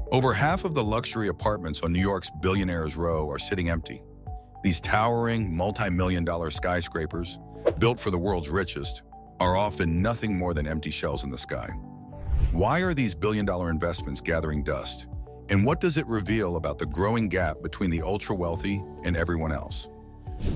Over half of the luxury apartments on New York's Billionaires Row are sitting empty. These towering, multi-million-dollar skyscrapers, built for the world's richest, are often nothing more than empty shells in the sky. Why are these billion-dollar investments gathering dust? And what does it reveal about the growing gap between the ultra-wealthy and everyone else?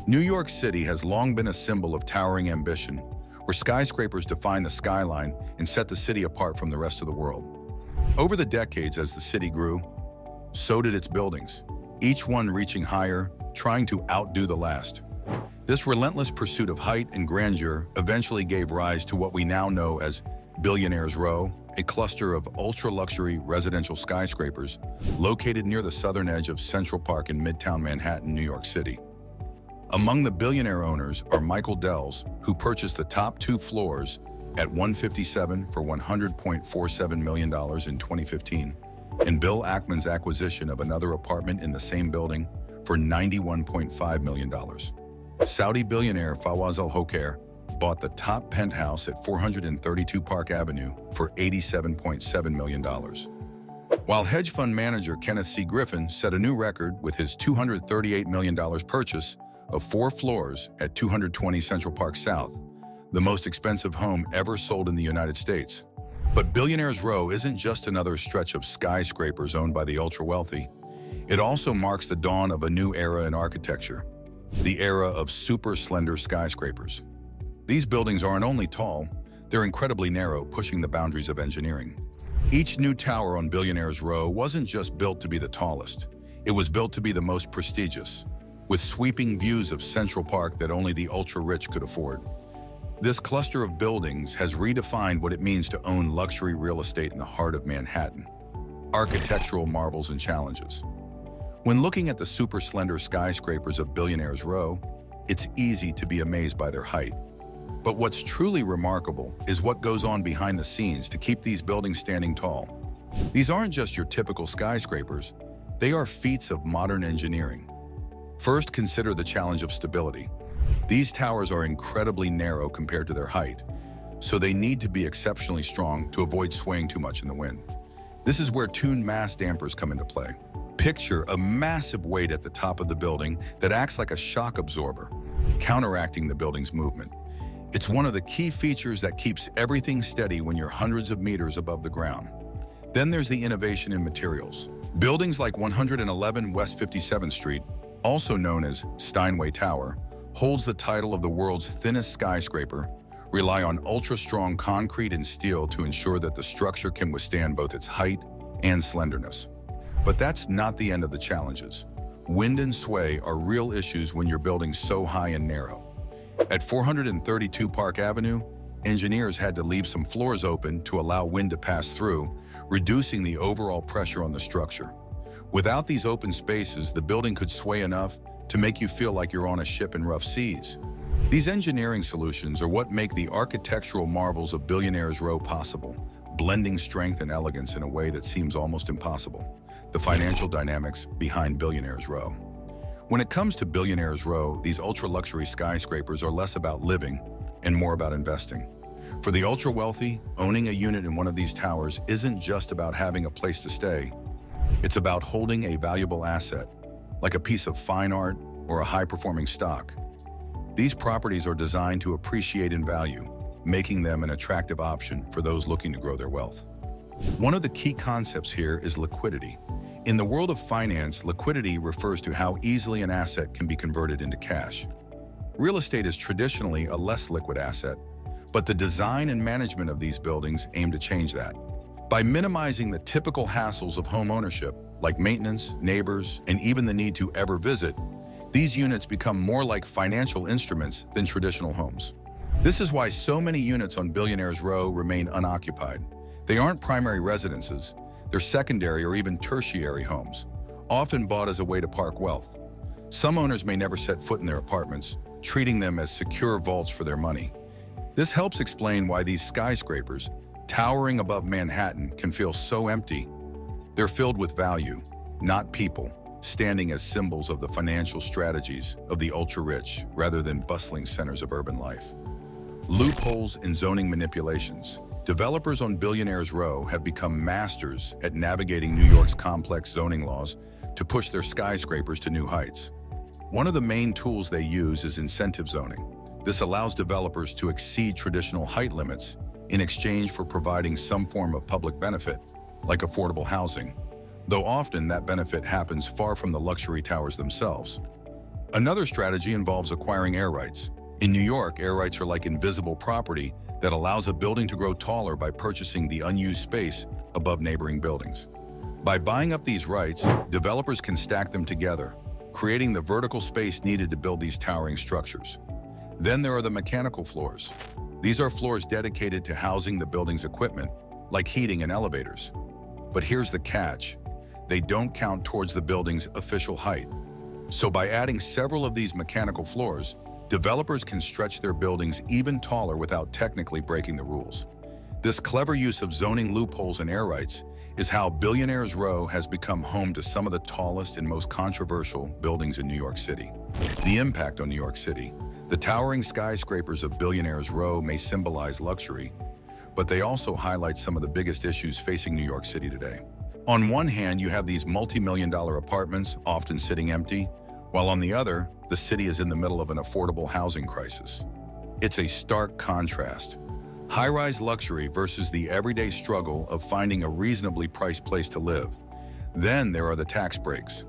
New York City has long been a symbol of towering ambition, where skyscrapers define the skyline and set the city apart from the rest of the world. Over the decades, as the city grew, so did its buildings, each one reaching higher, trying to outdo the last. This relentless pursuit of height and grandeur eventually gave rise to what we now know as Billionaires Row, a cluster of ultra-luxury residential skyscrapers located near the southern edge of Central Park in Midtown Manhattan, New York City. Among the billionaire owners are Michael Dell's, who purchased the top 2 floors at 157 for $100.47 million in 2015, and Bill Ackman's acquisition of another apartment in the same building for $91.5 million. Saudi billionaire Fawaz Al-Hokair bought the top penthouse at 432 Park Avenue for $87.7 million. While hedge fund manager Kenneth C. Griffin set a new record with his $238 million purchase of 4 floors at 220 Central Park South, the most expensive home ever sold in the United States. But Billionaires Row isn't just another stretch of skyscrapers owned by the ultra-wealthy. It also marks the dawn of a new era in architecture, the era of super slender skyscrapers. These buildings aren't only tall, they're incredibly narrow, pushing the boundaries of engineering. Each new tower on Billionaires Row wasn't just built to be the tallest, it was built to be the most prestigious, with sweeping views of Central Park that only the ultra-rich could afford. This cluster of buildings has redefined what it means to own luxury real estate in the heart of Manhattan. Architectural marvels and challenges. When looking at the super slender skyscrapers of Billionaires Row, it's easy to be amazed by their height. But what's truly remarkable is what goes on behind the scenes to keep these buildings standing tall. These aren't just your typical skyscrapers, they are feats of modern engineering. First, consider the challenge of stability. These towers are incredibly narrow compared to their height, so they need to be exceptionally strong to avoid swaying too much in the wind. This is where tuned mass dampers come into play. Picture a massive weight at the top of the building that acts like a shock absorber, counteracting the building's movement. It's one of the key features that keeps everything steady when you're hundreds of meters above the ground. Then there's the innovation in materials. Buildings like 111 West 57th Street, also known as Steinway Tower, holds the title of the world's thinnest skyscraper, rely on ultra-strong concrete and steel to ensure that the structure can withstand both its height and slenderness. But that's not the end of the challenges. Wind and sway are real issues when you're building so high and narrow. At 432 Park Avenue, engineers had to leave some floors open to allow wind to pass through, reducing the overall pressure on the structure. Without these open spaces, the building could sway enough to make you feel like you're on a ship in rough seas. These engineering solutions are what make the architectural marvels of Billionaires Row possible, blending strength and elegance in a way that seems almost impossible. The financial dynamics behind Billionaires Row. When it comes to Billionaires Row, these ultra-luxury skyscrapers are less about living and more about investing. For the ultra-wealthy, owning a unit in one of these towers isn't just about having a place to stay. It's about holding a valuable asset, like a piece of fine art or a high-performing stock. These properties are designed to appreciate in value, making them an attractive option for those looking to grow their wealth. One of the key concepts here is liquidity. In the world of finance, liquidity refers to how easily an asset can be converted into cash. Real estate is traditionally a less liquid asset, but the design and management of these buildings aim to change that. By minimizing the typical hassles of home ownership, like maintenance, neighbors, and even the need to ever visit, these units become more like financial instruments than traditional homes. This is why so many units on Billionaires Row remain unoccupied. They aren't primary residences, they're secondary or even tertiary homes, often bought as a way to park wealth. Some owners may never set foot in their apartments, treating them as secure vaults for their money. This helps explain why these skyscrapers, towering above Manhattan, can feel so empty. They're filled with value, not people, standing as symbols of the financial strategies of the ultra-rich rather than bustling centers of urban life. Loopholes and zoning manipulations. Developers on Billionaires Row have become masters at navigating New York's complex zoning laws to push their skyscrapers to new heights. One of the main tools they use is incentive zoning. This allows developers to exceed traditional height limits in exchange for providing some form of public benefit, like affordable housing, though often that benefit happens far from the luxury towers themselves. Another strategy involves acquiring air rights. In New York, air rights are like invisible property that allows a building to grow taller by purchasing the unused space above neighboring buildings. By buying up these rights, developers can stack them together, creating the vertical space needed to build these towering structures. Then there are the mechanical floors. These are floors dedicated to housing the building's equipment, like heating and elevators. But here's the catch. They don't count towards the building's official height. So by adding several of these mechanical floors, developers can stretch their buildings even taller without technically breaking the rules. This clever use of zoning loopholes and air rights is how Billionaires Row has become home to some of the tallest and most controversial buildings in New York City. The impact on New York City. The towering skyscrapers of Billionaires Row may symbolize luxury, but they also highlight some of the biggest issues facing New York City today. On one hand, you have these multi-million-dollar apartments often sitting empty, while on the other, the city is in the middle of an affordable housing crisis. It's a stark contrast. High-rise luxury versus the everyday struggle of finding a reasonably priced place to live. Then there are the tax breaks.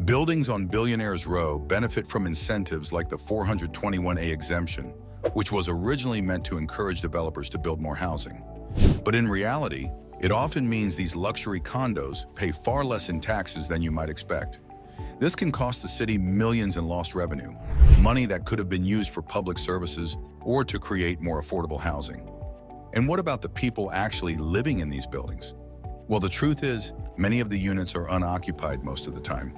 Buildings on Billionaires Row benefit from incentives like the 421A exemption, which was originally meant to encourage developers to build more housing. But in reality, it often means these luxury condos pay far less in taxes than you might expect. This can cost the city millions in lost revenue, money that could have been used for public services or to create more affordable housing. And what about the people actually living in these buildings? Well, the truth is, many of the units are unoccupied most of the time.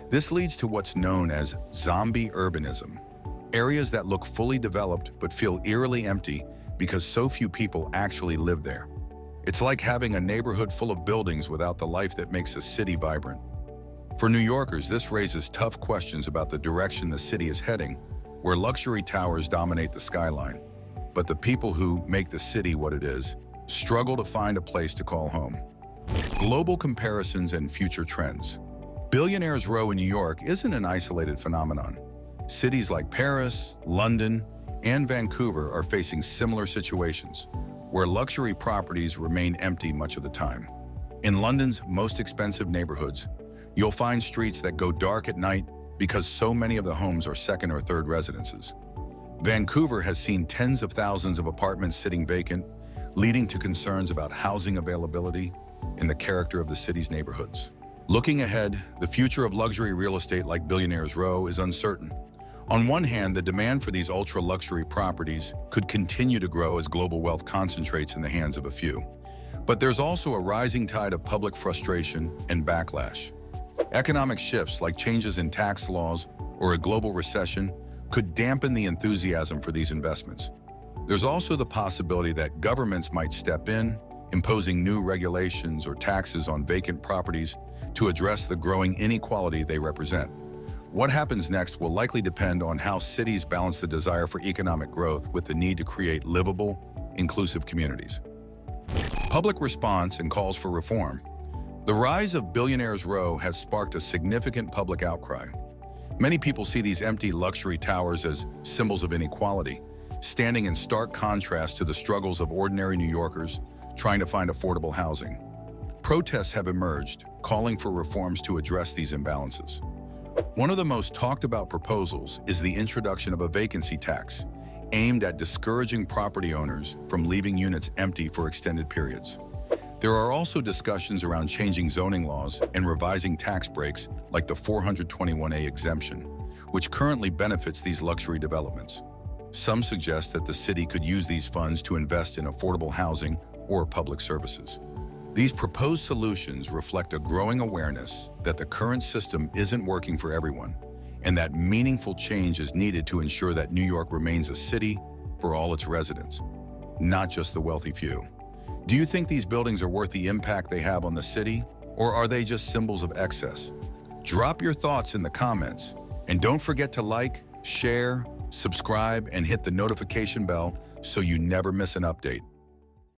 This leads to what's known as zombie urbanism, areas that look fully developed but feel eerily empty because so few people actually live there. It's like having a neighborhood full of buildings without the life that makes a city vibrant. For New Yorkers, this raises tough questions about the direction the city is heading, where luxury towers dominate the skyline. But the people who make the city what it is struggle to find a place to call home. Global comparisons and future trends. Billionaires Row in New York isn't an isolated phenomenon. Cities like Paris, London, and Vancouver are facing similar situations, where luxury properties remain empty much of the time. In London's most expensive neighborhoods, you'll find streets that go dark at night because so many of the homes are second or third residences. Vancouver has seen tens of thousands of apartments sitting vacant, leading to concerns about housing availability and the character of the city's neighborhoods. Looking ahead, the future of luxury real estate like Billionaires Row is uncertain. On one hand, the demand for these ultra-luxury properties could continue to grow as global wealth concentrates in the hands of a few. But there's also a rising tide of public frustration and backlash. Economic shifts like changes in tax laws or a global recession could dampen the enthusiasm for these investments. There's also the possibility that governments might step in, imposing new regulations or taxes on vacant properties to address the growing inequality they represent. What happens next will likely depend on how cities balance the desire for economic growth with the need to create livable, inclusive communities. Public response and calls for reform. The rise of Billionaires Row has sparked a significant public outcry. Many people see these empty luxury towers as symbols of inequality, standing in stark contrast to the struggles of ordinary New Yorkers trying to find affordable housing. Protests have emerged, calling for reforms to address these imbalances. One of the most talked about proposals is the introduction of a vacancy tax, aimed at discouraging property owners from leaving units empty for extended periods. There are also discussions around changing zoning laws and revising tax breaks like the 421A exemption, which currently benefits these luxury developments. Some suggest that the city could use these funds to invest in affordable housing or public services. These proposed solutions reflect a growing awareness that the current system isn't working for everyone, and that meaningful change is needed to ensure that New York remains a city for all its residents, not just the wealthy few. Do you think these buildings are worth the impact they have on the city, or are they just symbols of excess? Drop your thoughts in the comments, and don't forget to like, share, subscribe, and hit the notification bell so you never miss an update.